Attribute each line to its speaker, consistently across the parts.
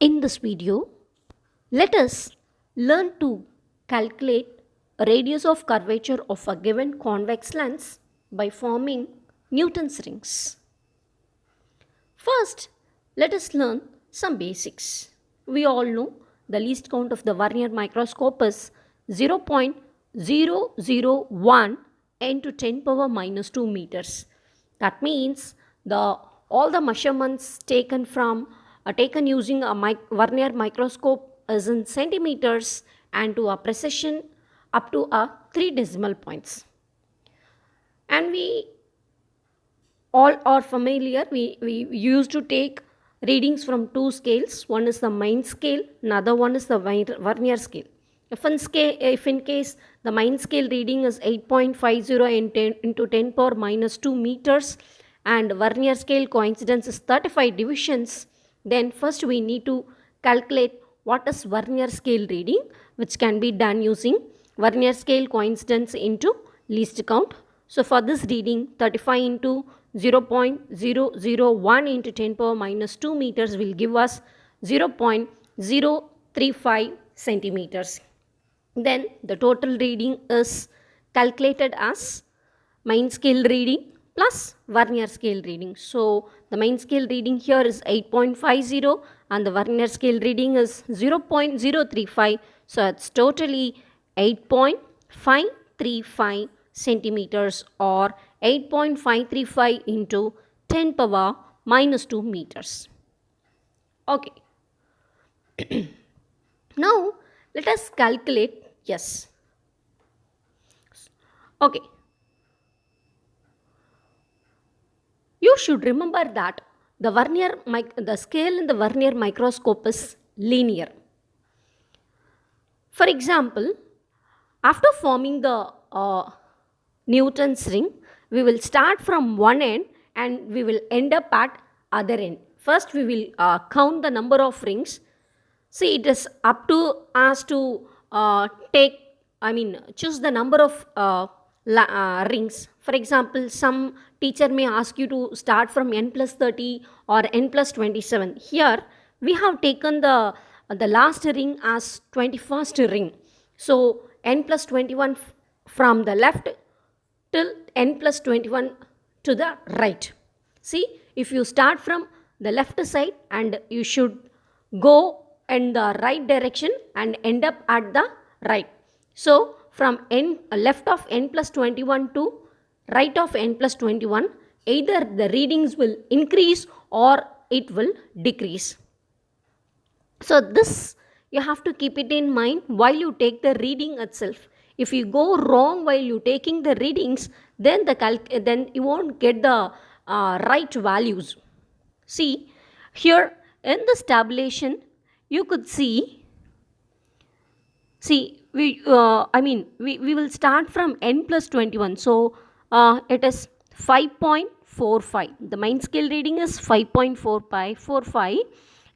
Speaker 1: In this video, let us learn to calculate a radius of curvature of a given convex lens by forming Newton's rings. First, let us learn some basics. We all know the least count of the vernier microscope is 0.001 into 10 power minus 2 meters. That means all the measurements taken using a vernier microscope is in centimeters and to a precision up to 3 decimal points. And we all are familiar, we used to take readings from two scales. One is the main scale, another one is the vernier scale. If in case the main scale reading is 8.50 into 10 power minus 2 meters and vernier scale coincidence is 35 divisions, then first we need to calculate what is vernier scale reading, which can be done using vernier scale coincidence into least count. So for this reading, 35 into 0.001 into 10 power minus 2 meters will give us 0.035 centimeters. Then the total reading is calculated as main scale reading plus vernier scale reading. So the main scale reading here is 8.50 and the vernier scale reading is 0.035. So it's totally 8.535 centimeters or 8.535 into 10 power minus 2 meters. Okay. Now let us calculate. Yes. Okay. You should remember that the scale in the vernier microscope is linear. For example, after forming the Newton's ring, we will start from one end and we will end up at other end. First we will count the number of rings. See, it is up to us to choose the number of rings. For example, some teacher may ask you to start from n plus 30 or n plus 27. Here we have taken the last ring as 21st ring. So n plus 21 from the left till n plus 21 to the right. See, if you start from the left side and you should go in the right direction and end up at the right. So from left of n plus 21 to right of n plus 21, either the readings will increase or it will decrease. So this you have to keep it in mind while you take the reading itself. If you go wrong while you taking the readings, then you won't get the right values. See, here in this tabulation you could see we will start from n plus 21. So it is 5.45. The main scale reading is 5.45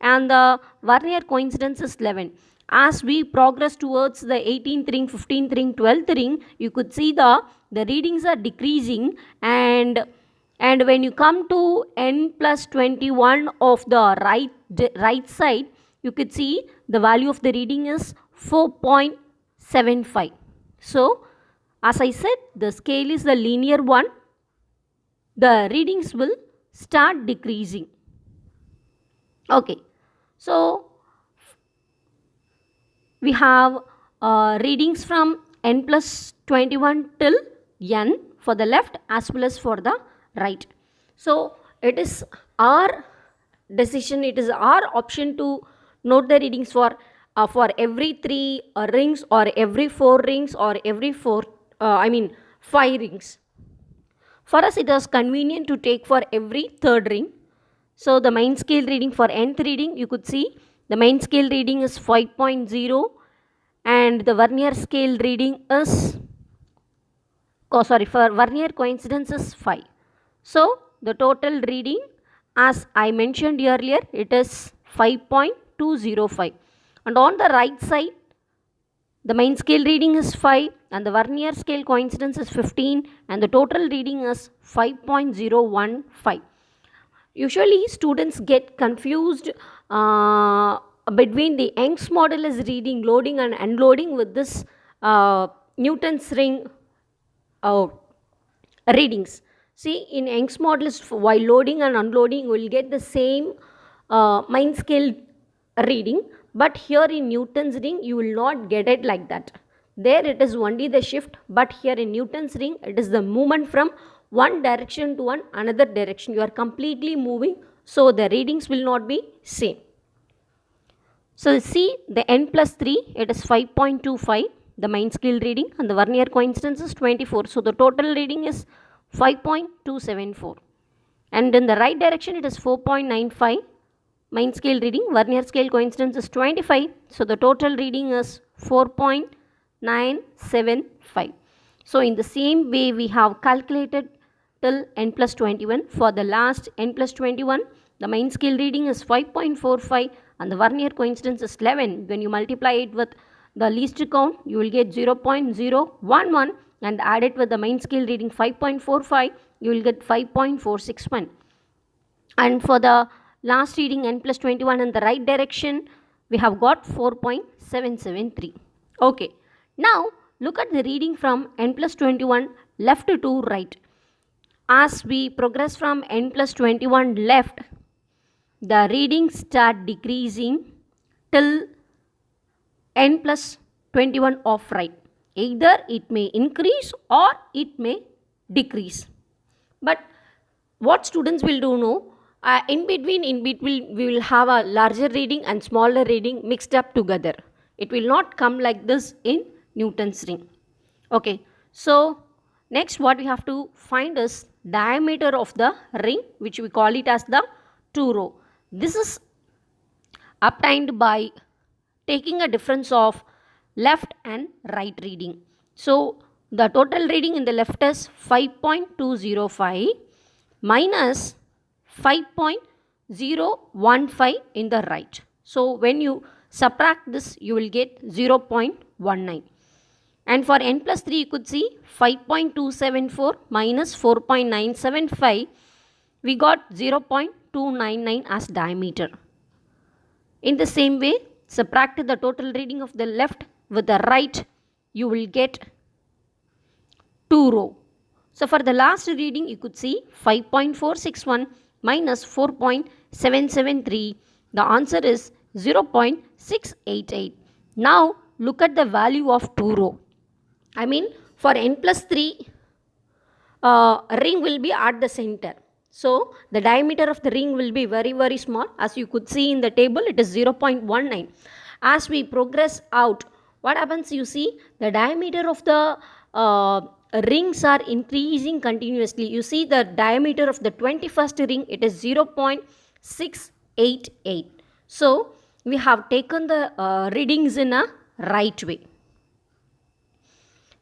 Speaker 1: and the vernier coincidence is 11. As we progress towards the 18th ring, 15th ring, 12th ring, you could see the readings are decreasing, and when you come to n plus 21 of the right side, you could see the value of the reading is 4.75. So as I said, the scale is the linear one. The readings will start decreasing. Okay. So we have readings from n plus 21 till n for the left as well as for the right. So it is our decision, it is our option to note the readings for every 3 rings or every 4 rings or every 5 rings. For us it is convenient to take for every 3rd ring. So the main scale reading for nth reading, you could see the main scale reading is 5.0 and the vernier scale reading is for vernier coincidence is 5. So the total reading, as I mentioned earlier, it is 5.205. And on the right side, the main scale reading is 5 and the vernier scale coincidence is 15 and the total reading is 5.015. Usually students get confused between the Young's model is reading, loading and unloading with this Newton's ring readings. See, in Young's model, while loading and unloading, you will get the same mind scale reading, but here in Newton's ring, you will not get it like that. There it is only the shift, but here in Newton's ring, it is the movement from one direction to another direction. You are completely moving, so the readings will not be same. So see, the n plus 3, it is 5.25, the mind scale reading, and the vernier coincidence is 24. So the total reading is 5.274. And in the right direction, it is 4.95, mind scale reading, vernier scale coincidence is 25. So the total reading is 4.975. So in the same way, we have calculated till n plus 21. For the last n plus 21, the mind scale reading is 5.45 and the vernier coincidence is 11. When you multiply it with the least count, you will get 0.011, and add it with the mind scale reading 5.45, you will get 5.461. And for the last reading n plus 21 in the right direction, we have got 4.773. Okay, now look at the reading from n plus 21 left to right. As we progress from n plus 21 left, the readings start decreasing till n plus 21 of right. Either it may increase or it may decrease. But what students will do know, in between we will have a larger reading and smaller reading mixed up together. It will not come like this in Newton's ring. Okay, so next what we have to find is diameter of the ring, which we call it as the 2 rho. This is obtained by taking a difference of left and right reading. So the total reading in the left is 5.205 minus 5.015 in the right. So when you subtract this, you will get 0.19. And for n plus 3, you could see 5.274 minus 4.975, we got 0.299 as diameter. In the same way, subtract the total reading of the left with the right, you will get 2 rho. So for the last reading, you could see 5.461 minus 4.773. The answer is 0.688. Now look at the value of 2 rho. I mean, for n plus 3, ring will be at the center. So the diameter of the ring will be very, very small. As you could see in the table, it is 0.19. As we progress out, what happens? You see, the diameter of the rings are increasing continuously. You see the diameter of the 21st ring, it is 0.688. So we have taken the readings in a right way.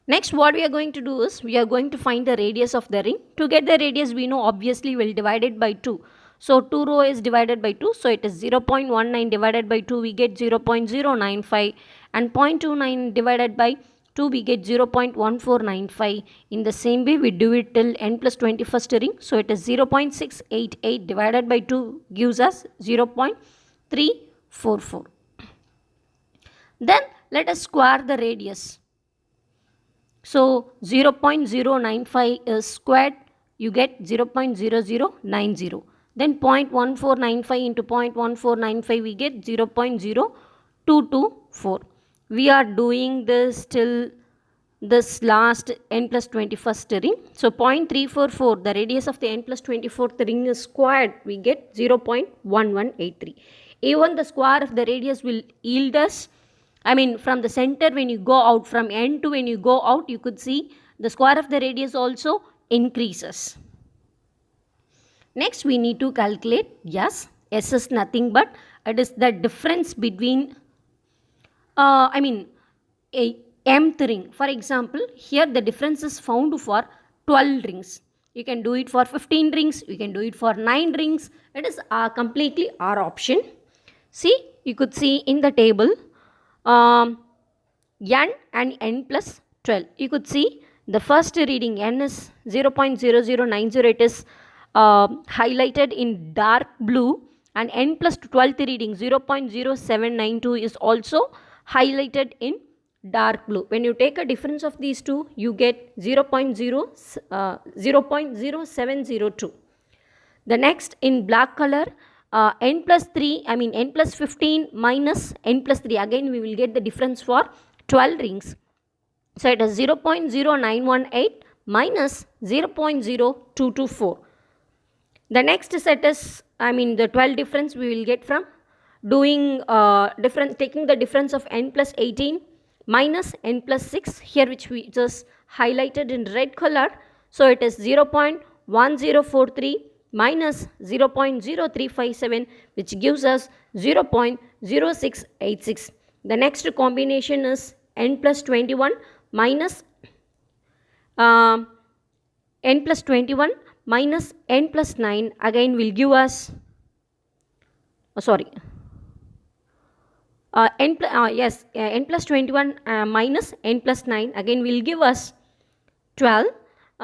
Speaker 1: Next, what we are going to do is, we are going to find the radius of the ring. To get the radius, we know obviously we will divide it by 2. So 2 rho is divided by 2. So it is 0.19 divided by 2, we get 0.095. And 0.29 divided by 2, we get 0.1495. In the same way, we do it till n plus 21st ring. So it is 0.688 divided by 2 gives us 0.344. Then let us square the radius. So 0.095 is squared, you get 0.0090. Then 0.1495 into 0.1495, we get 0.0224. We are doing this till this last n plus 21st ring. So 0.344, the radius of the n plus 24th ring is squared, we get 0.1183. Even the square of the radius will yield us, I mean, from the center when you go out, from end to when you go out, you could see the square of the radius also increases. Next, we need to calculate, yes, S is nothing but it is the difference between, a mth ring. For example, here the difference is found for 12 rings. You can do it for 15 rings, you can do it for 9 rings. It is completely our option. See, you could see in the table, n and n plus 12. You could see the first reading n is 0.0090. It is highlighted in dark blue, and n plus 12th reading 0.0792 is also highlighted in dark blue. When you take a difference of these two, you get 0.0702. The next in black color, n plus 3, n plus 15 minus n plus 3. Again, we will get the difference for 12 rings. So it is 0.0918 minus 0.0224. The next set is, the 12 difference we will get from doing taking the difference of n plus 18 minus n plus 6 here, which we just highlighted in red color. So it is 0.1043 minus 0.0357, which gives us 0.0686. The next combination is n plus 21 minus n plus 21 minus n plus 9, again will give us n plus 21 minus n plus 9 again will give us 12.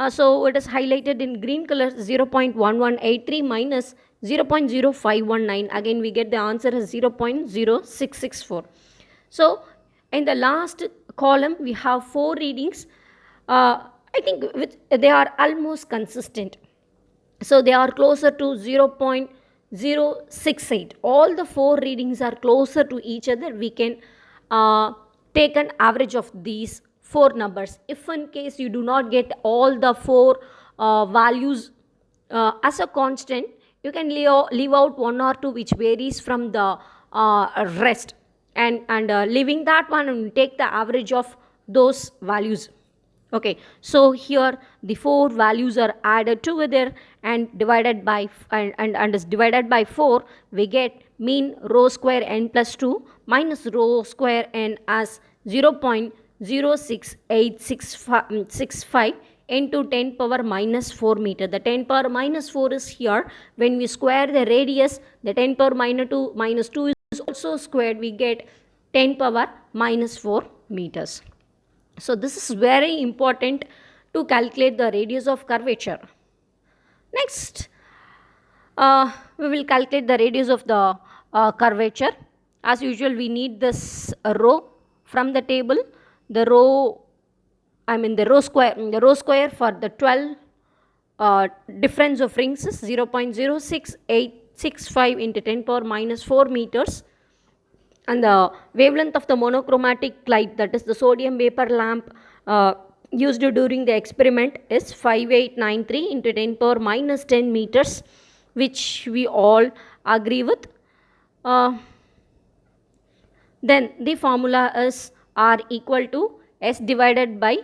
Speaker 1: So it is highlighted in green color, 0.1183 minus 0.0519, again we get the answer as 0.0664. So in the last column we have 4 readings. I think they are almost consistent. So they are closer to 0.068. All the 4 readings are closer to each other. We can take an average of these 4 numbers. If in case you do not get all the 4 values as a constant, you can leave out 1 or 2 which varies from the rest, and leaving that one and take the average of those values. Okay, so here the 4 values are added together and divided by and is divided by 4. We get mean rho square n plus 2 minus rho square n as 0.06865 into 10 power minus 4 meter. The 10 power minus 4 is here. When we square the radius, the 10 power minus 2 is also squared. We get 10 power minus 4 meters. So this is very important to calculate the radius of curvature. Next, we will calculate the radius of the curvature. As usual, we need this row from the table. The row square for the 12 difference of rings is 0.06865 into 10 power minus 4 meters. And the wavelength of the monochromatic light, that is the sodium vapor lamp used during the experiment, is 5893 into 10 power minus 10 meters, which we all agree with. Then the formula is R equal to S divided by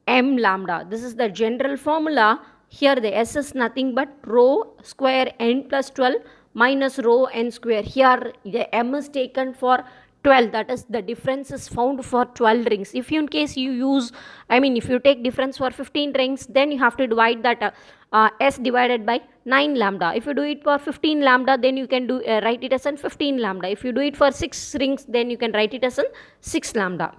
Speaker 1: M lambda. This is the general formula. Here the S is nothing but rho square n plus 12 minus rho n square. Here the M is taken for 12, that is the difference is found for 12 rings. If in case you use, if you take difference for 15 rings, then you have to divide that S divided by 9 lambda. If you do it for 15 lambda, then you can write it as 15 lambda. If you do it for 6 rings, then you can write it as 6 lambda.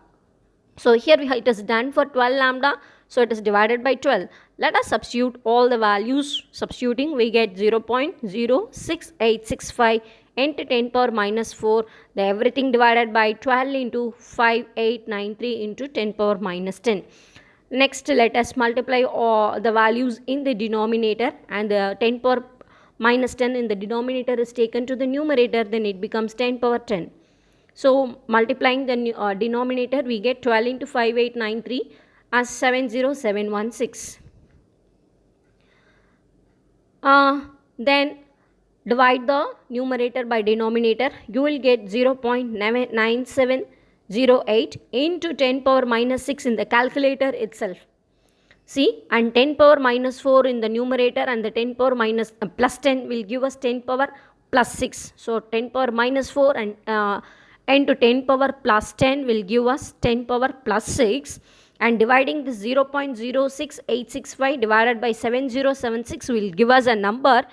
Speaker 1: So here it is done for 12 lambda, so it is divided by 12. Let us substitute all the values. Substituting, we get 0.06865 into 10 power minus 4, the everything divided by 12 into 5893 into 10 power minus 10. Next, let us multiply all the values in the denominator, and the 10 power minus 10 in the denominator is taken to the numerator, then it becomes 10 power 10. So multiplying the denominator, we get 12 into 5893 as 70716. Then divide the numerator by denominator, you will get 0.9708 into 10 power minus 6 in the calculator itself. See, and 10 power minus 4 in the numerator, and the 10 power minus plus 10 will give us 10 power plus 6. So 10 power minus 4 and into 10 power plus 10 will give us 10 power plus 6, and dividing this 0.06865 divided by 7076 will give us a number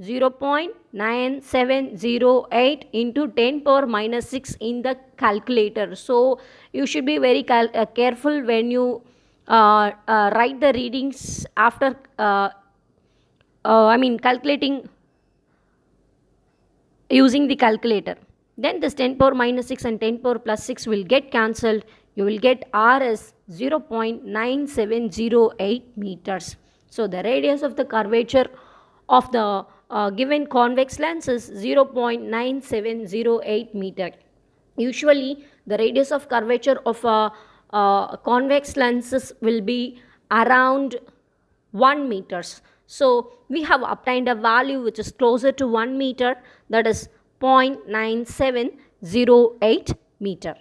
Speaker 1: 0.9708 into 10 power minus 6 in the calculator. So you should be very careful when you write the readings after calculating using the calculator. Then this 10 power minus 6 and 10 power plus 6 will get cancelled. You will get R as 0.9708 meters. So the radius of the curvature of the given convex lens is 0.9708 meter. Usually the radius of curvature of convex lenses will be around 1 meters. So we have obtained a value which is closer to 1 meter, that is 0.9708 meter.